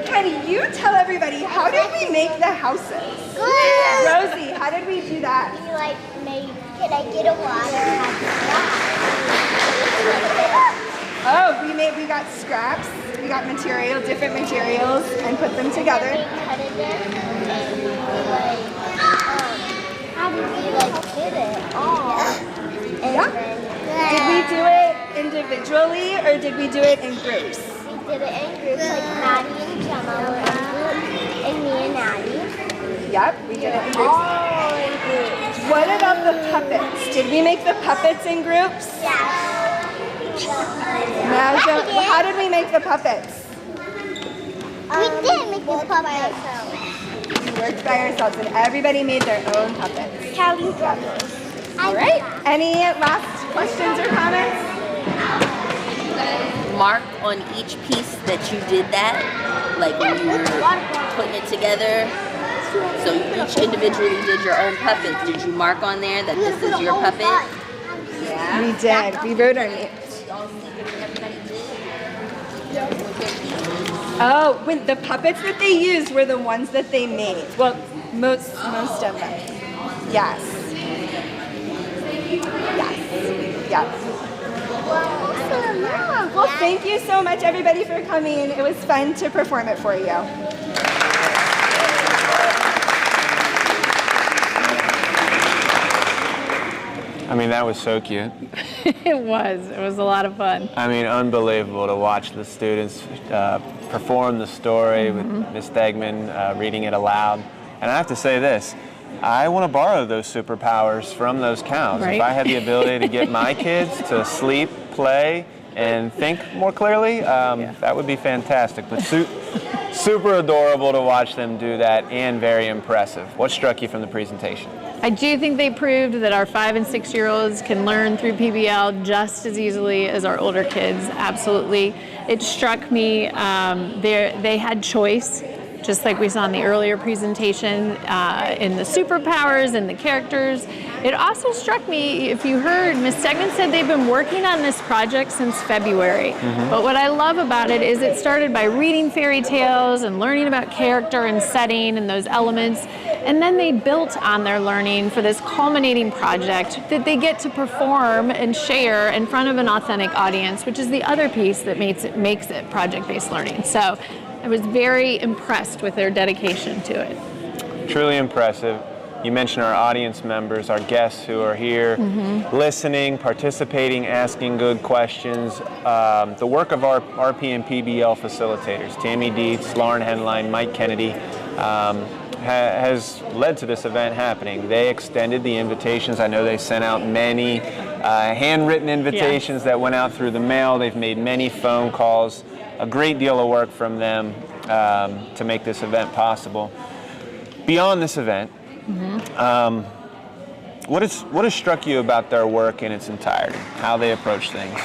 Can you tell everybody, how did we make the houses? Good. Rosie, how did we do that? We made, can I get a water? We got scraps, we got different materials, and put them together. We cut it and how did we did it all? Yeah. Did we do it individually or did we do it in groups? We did it in groups, like Maddie and Gemma were in group, and me and Maddie. Yep, we did it in groups. All in groups. What about the puppets? Did we make the puppets in groups? Yes. Now, how did we make the puppets? We did make the puppets. We worked by ourselves and everybody made their own puppets. Callie brothers. All right. Any last questions or comments? Mark on each piece that you did that, like when you were putting it together. So you each individually did your own puppet. Did you mark on there that this is your puppet? Yeah. We did. We wrote our names. Oh, when the puppets that they used were the ones that they made. Well, most of them. Yes. Yes. Well, thank you so much, everybody, for coming. It was fun to perform it for you. I mean, that was so cute. It was a lot of fun. I mean, unbelievable to watch the students perform the story with Miss Stegman reading it aloud. And I have to say this, I want to borrow those superpowers from those cows. Right? If I had the ability to get my kids to sleep, play, and think more clearly, that would be fantastic. But super adorable to watch them do that, and very impressive. What struck you from the presentation? I do think they proved that our 5- and 6-year-olds can learn through PBL just as easily as our older kids. Absolutely. It struck me they had choice, just like we saw in the earlier presentation, in the superpowers and the characters. It also struck me, if you heard, Ms. Stegman said they've been working on this project since February. But what I love about it is it started by reading fairy tales and learning about character and setting and those elements. And then they built on their learning for this culminating project that they get to perform and share in front of an authentic audience, which is the other piece that makes it project-based learning. So I was very impressed with their dedication to it. Truly impressive. You mentioned our audience members, our guests who are here listening, participating, asking good questions. The work of our RP and PBL facilitators, Tammy Dietz, Lauren Henline, Mike Kennedy, has led to this event happening. They extended the invitations. I know they sent out many handwritten invitations that went out through the mail. They've made many phone calls. A great deal of work from them to make this event possible. Beyond this event, what has struck you about their work in its entirety, how they approach things?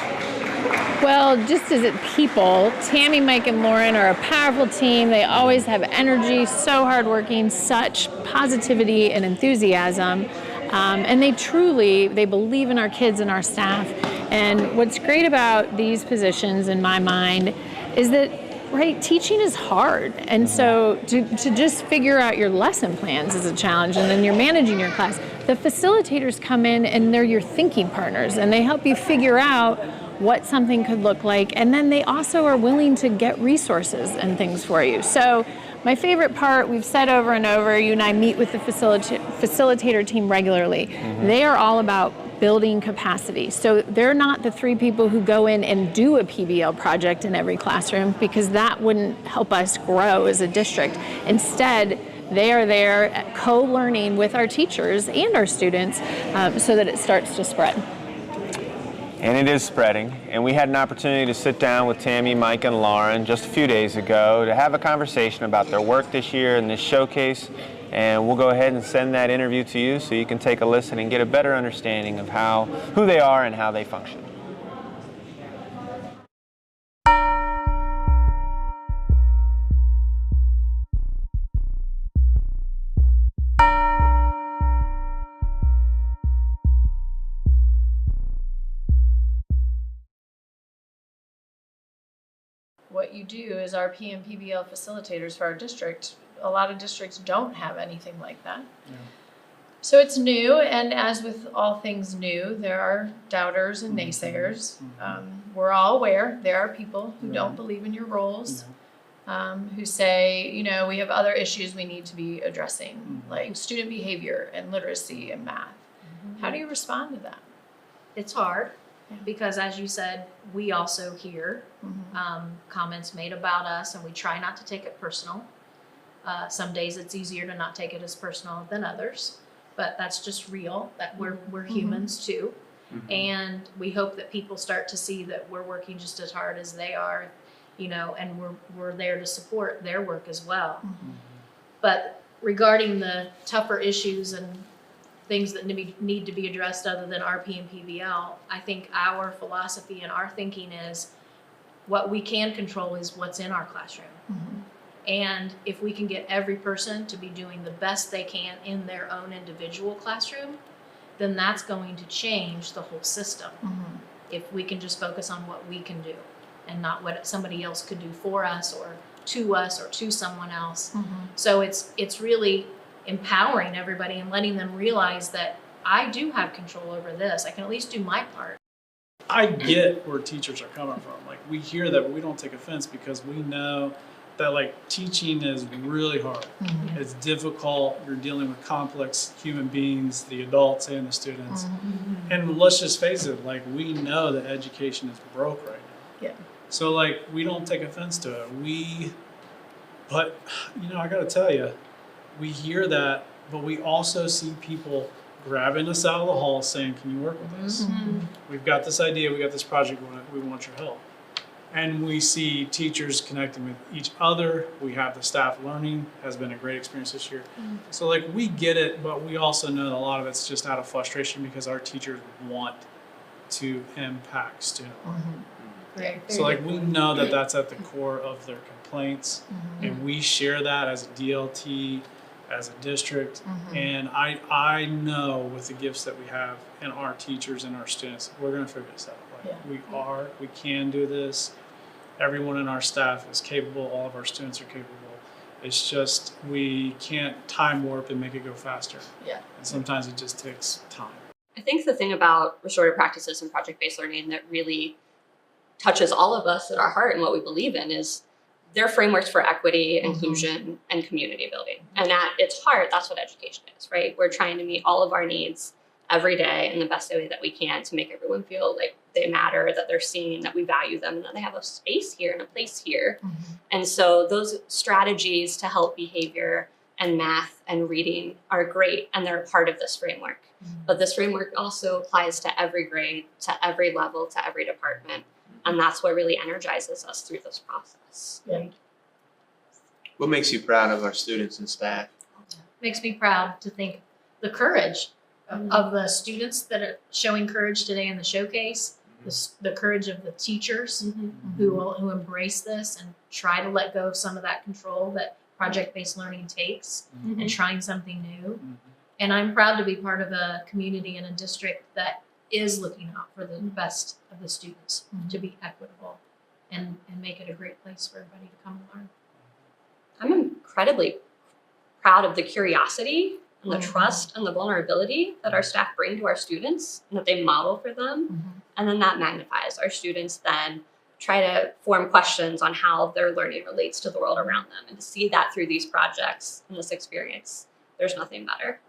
Well, just as people, Tammy, Mike, and Lauren are a powerful team. They always have energy, so hardworking, such positivity and enthusiasm. And they believe in our kids and our staff. And what's great about these positions, in my mind, is that teaching is hard. And so to just figure out your lesson plans is a challenge, and then you're managing your class. The facilitators come in and they're your thinking partners, and they help you figure out what something could look like, and then they also are willing to get resources and things for you. So my favorite part, we've said over and over, you and I meet with the facilitator team regularly. They are all about building capacity. So they're not the 3 people who go in and do a PBL project in every classroom, because that wouldn't help us grow as a district. Instead, they are there co-learning with our teachers and our students so that it starts to spread. And it is spreading. And we had an opportunity to sit down with Tammy, Mike, and Lauren just a few days ago to have a conversation about their work this year in this showcase. And we'll go ahead and send that interview to you so you can take a listen and get a better understanding of who they are and how they function. What you do as RP and PBL facilitators for our district, a lot of districts don't have anything like that. So it's new, and as with all things new, there are doubters and naysayers. We're all aware there are people who don't believe in your roles, who say, we have other issues we need to be addressing, like student behavior and literacy and math. How do you respond to that? It's hard because, as you said, we also hear comments made about us, and we try not to take it personal. Some days it's easier to not take it as personal than others, but that's just real, that we're humans too. And we hope that people start to see that we're working just as hard as they are, and we're there to support their work as well. But regarding the tougher issues and things that need to be addressed other than RP and PBL, I think our philosophy and our thinking is what we can control is what's in our classroom. And if we can get every person to be doing the best they can in their own individual classroom, then that's going to change the whole system. If we can just focus on what we can do and not what somebody else could do for us or to someone else. So it's really empowering everybody and letting them realize that I do have control over this. I can at least do my part. I get where teachers are coming from. Like, we hear that, but we don't take offense because we know that teaching is really hard. It's difficult. You're dealing with complex human beings, the adults and the students. And let's just face it, we know that education is broke right now. So we don't take offense to it. But I gotta tell you, we hear that, but we also see people grabbing us out of the hall saying, can you work with us? We've got this idea, we got this project, we want your help. And we see teachers connecting with each other. We have the staff learning, has been a great experience this year. So like we get it, but we also know that a lot of it's just out of frustration because our teachers want to impact student learning. So like we know that that's at the core of their complaints, and we share that as a DLT, as a district, and I know with the gifts that we have and our teachers and our students, we're gonna figure this out. Like we can do this. Everyone in our staff is capable, all of our students are capable. It's just we can't time warp and make it go faster. And sometimes it just takes time. I think the thing about restorative practices and project-based learning that really touches all of us at our heart and what we believe in is they're frameworks for equity, inclusion, and community building. And at its heart, that's what education is, right? We're trying to meet all of our needs every day in the best way that we can to make everyone feel like they matter, that they're seen, that we value them, and that they have a space here and a place here. And so those strategies to help behavior and math and reading are great, and they're a part of this framework. But this framework also applies to every grade, to every level, to every department. And that's what really energizes us through this process. What makes you proud of our students and staff? Makes me proud to think the courage of the students that are showing courage today in the showcase, the courage of the teachers who embrace this and try to let go of some of that control that project-based learning takes and trying something new. And I'm proud to be part of a community and a district that is looking out for the best of the students to be equitable and make it a great place for everybody to come and learn. I'm incredibly proud of the curiosity and the trust and the vulnerability that our staff bring to our students and that they model for them. And then that magnifies. Our students then try to form questions on how their learning relates to the world around them. And to see that through these projects and this experience, there's nothing better.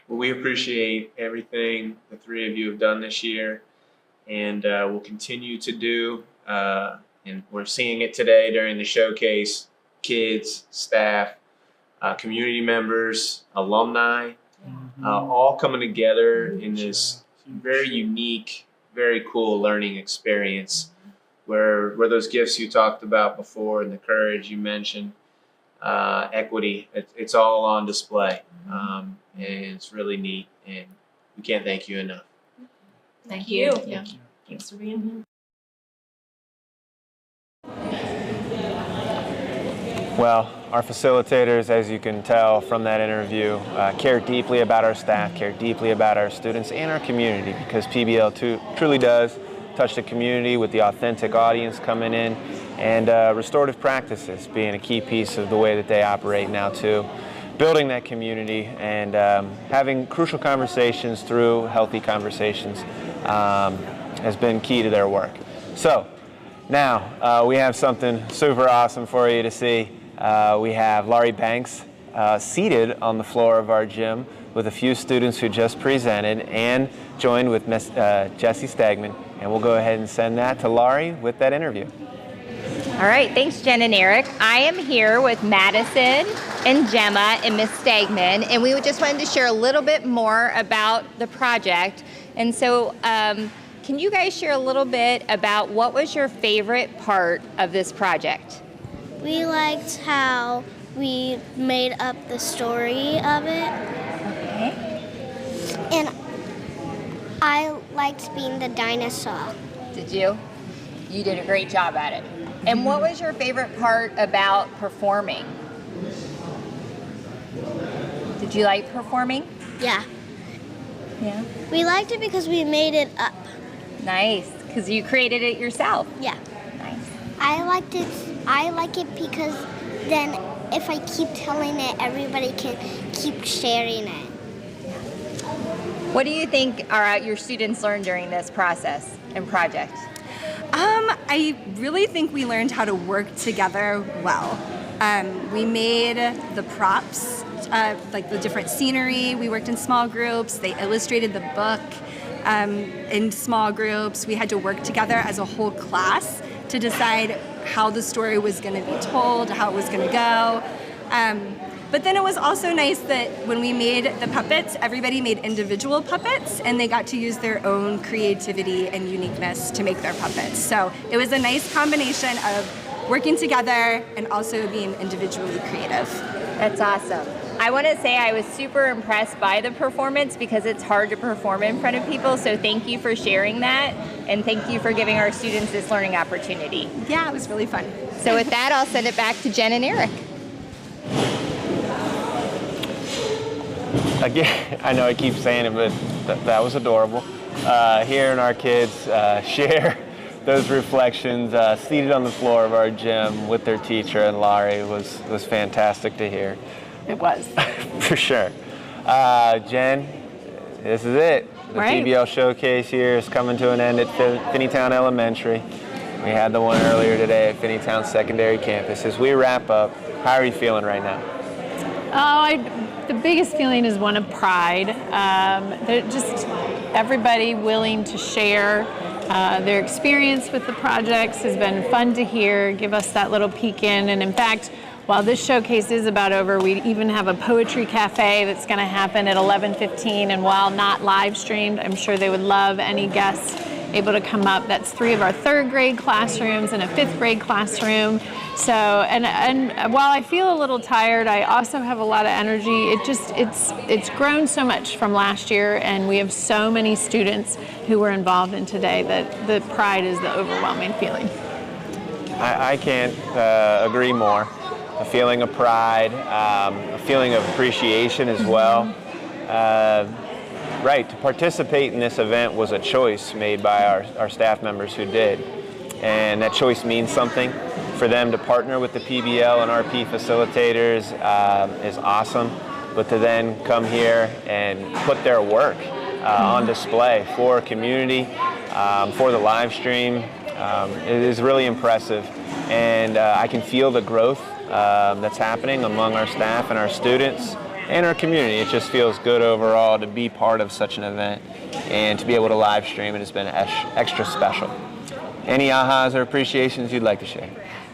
Well, we appreciate everything the three of you have done this year, and will continue to do. And we're seeing it today during the showcase. Kids, staff, community members, alumni, all coming together in this very unique, very cool learning experience where those gifts you talked about before and the courage you mentioned, equity, it's all on display. And it's really neat, and we can't thank you enough. Thank you. Thanks for being here. Well, our facilitators, as you can tell from that interview, care deeply about our staff, care deeply about our students and our community, because PBL truly does touch the community with the authentic audience coming in, and restorative practices being a key piece of the way that they operate now too. Building that community and having crucial conversations through healthy conversations has been key to their work. So now we have something super awesome for you to see. We have Laurie Banks seated on the floor of our gym with a few students who just presented and joined with Miss Jessie Stegman. And we'll go ahead and send that to Laurie with that interview. All right, thanks Jen and Eric. I am here with Madison and Gemma and Miss Stegman, and we just wanted to share a little bit more about the project. And so can you guys share a little bit about what was your favorite part of this project? We liked how we made up the story of it. Okay. And I liked being the dinosaur. Did you? You did a great job at it. And what was your favorite part about performing? Did you like performing? Yeah. Yeah. We liked it because we made it up. Nice, because you created it yourself. Yeah. Nice. I like it because then if I keep telling it, everybody can keep sharing it. What do you think your students learned during this process and project? I really think we learned how to work together well. We made the props, like the different scenery. We worked in small groups. They illustrated the book in small groups. We had to work together as a whole class to decide how the story was going to be told, how it was going to go. But then it was also nice that when we made the puppets, everybody made individual puppets, and they got to use their own creativity and uniqueness to make their puppets. So it was a nice combination of working together and also being individually creative. That's awesome. I want to say I was super impressed by the performance because it's hard to perform in front of people, so thank you for sharing that, and thank you for giving our students this learning opportunity. Yeah, it was really fun. So with that, I'll send it back to Jen and Eric. Again, I know I keep saying it, but that was adorable. Hearing our kids share those reflections seated on the floor of our gym with their teacher and Laurie was fantastic to hear. It was. For sure. Jen, this is it. The Right. PBL showcase here is coming to an end at Finneytown Elementary. We had the one earlier today at Finneytown Secondary Campus. As we wrap up, how are you feeling right now? The biggest feeling is one of pride. They're just everybody willing to share their experience with the projects has been fun to hear, give us that little peek in. And in fact, while this showcase is about over, we even have a poetry cafe that's going to happen at 11:15. And while not live streamed, I'm sure they would love any guests able to come up. That's 3 of our 3rd grade classrooms and a 5th grade classroom. So, and while I feel a little tired, I also have a lot of energy. It's grown so much from last year, and we have so many students who were involved in today that the pride is the overwhelming feeling. I can't agree more. A feeling of pride, a feeling of appreciation as well. Right, to participate in this event was a choice made by our staff members who did. And that choice means something. For them to partner with the PBL and RP facilitators is awesome. But to then come here and put their work on display for community, for the live stream, it is really impressive. And I can feel the growth that's happening among our staff and our students and our community. It just feels good overall to be part of such an event and to be able to live stream it has been extra special. Any ahas or appreciations you'd like to share?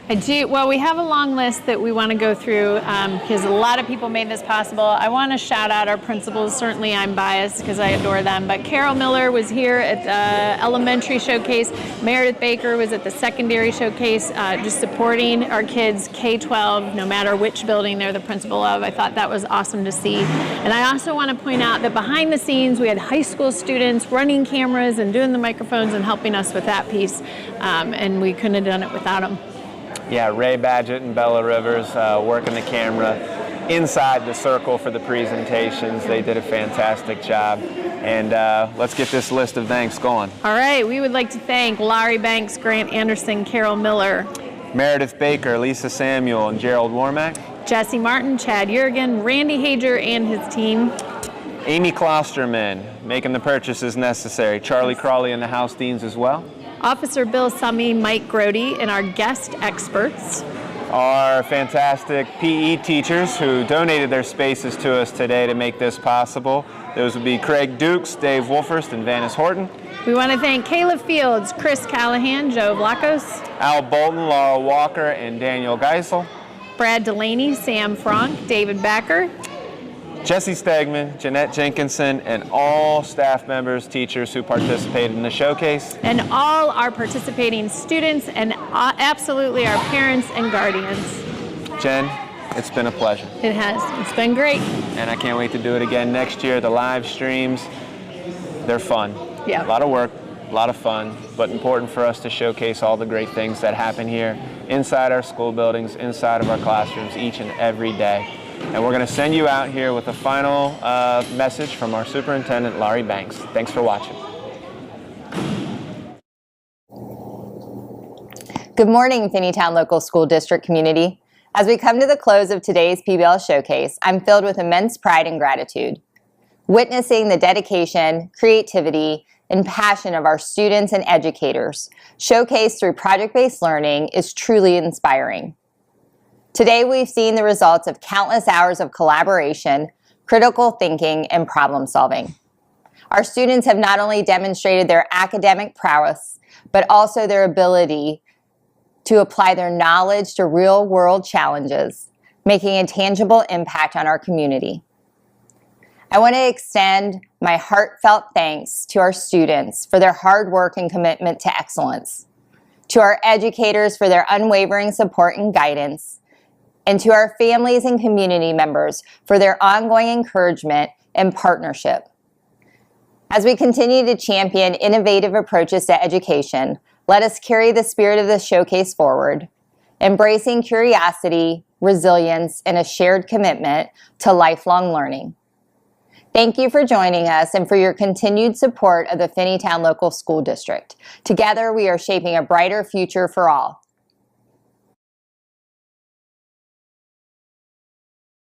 I do. Well, we have a long list that we want to go through because a lot of people made this possible. I want to shout out our principals. Certainly I'm biased because I adore them, but Carol Miller was here at the elementary showcase. Meredith Baker was at the secondary showcase, just supporting our kids K-12, no matter which building they're the principal of. I thought that was awesome to see. And I also want to point out that behind the scenes, we had high school students running cameras and doing the microphones and helping us with that piece, and we couldn't have done it without them. Yeah, Ray Badgett and Bella Rivers working the camera inside the circle for the presentations. They did a fantastic job. And let's get this list of thanks going. All right, we would like to thank Laurie Banks, Grant Anderson, Carol Miller, Meredith Baker, Lisa Samuel, and Gerald Warmack. Jesse Martin, Chad Jurgen, Randy Hager and his team. Amy Klosterman, making the purchases necessary. Charlie Crawley and the house deans as well. Officer Bill Summy, Mike Grody, and our guest experts. Our fantastic PE teachers who donated their spaces to us today to make this possible. Those would be Craig Dukes, Dave Wolfhurst, and Vanis Horton. We want to thank Kayla Fields, Chris Callahan, Joe Vlacos, Al Bolton, Laura Walker, and Daniel Geisel. Brad Delaney, Sam Frank, David Backer, Jesse Stegman, Jeanette Jenkinson, and all staff members, teachers who participated in the showcase. and all our participating students, and absolutely our parents and guardians. Jen, it's been a pleasure. It has. It's been great. And I can't wait to do it again next year. The live streams, they're fun. Yeah. A lot of work, a lot of fun, but important for us to showcase all the great things that happen here inside our school buildings, inside of our classrooms each and every day. And we're going to send you out here with a final message from our superintendent, Laurie Banks. Thanks for watching. Good morning, Finneytown Local School District community. As we come to the close of today's PBL showcase, I'm filled with immense pride and gratitude. Witnessing the dedication, creativity, and passion of our students and educators, showcased through project-based learning, is truly inspiring. Today, we've seen the results of countless hours of collaboration, critical thinking, and problem solving. Our students have not only demonstrated their academic prowess, but also their ability to apply their knowledge to real-world challenges, making a tangible impact on our community. I want to extend my heartfelt thanks to our students for their hard work and commitment to excellence, to our educators for their unwavering support and guidance, and to our families and community members for their ongoing encouragement and partnership. As we continue to champion innovative approaches to education, let us carry the spirit of the showcase forward, embracing curiosity, resilience, and a shared commitment to lifelong learning. Thank you for joining us and for your continued support of the Finneytown Local School District. Together, we are shaping a brighter future for all.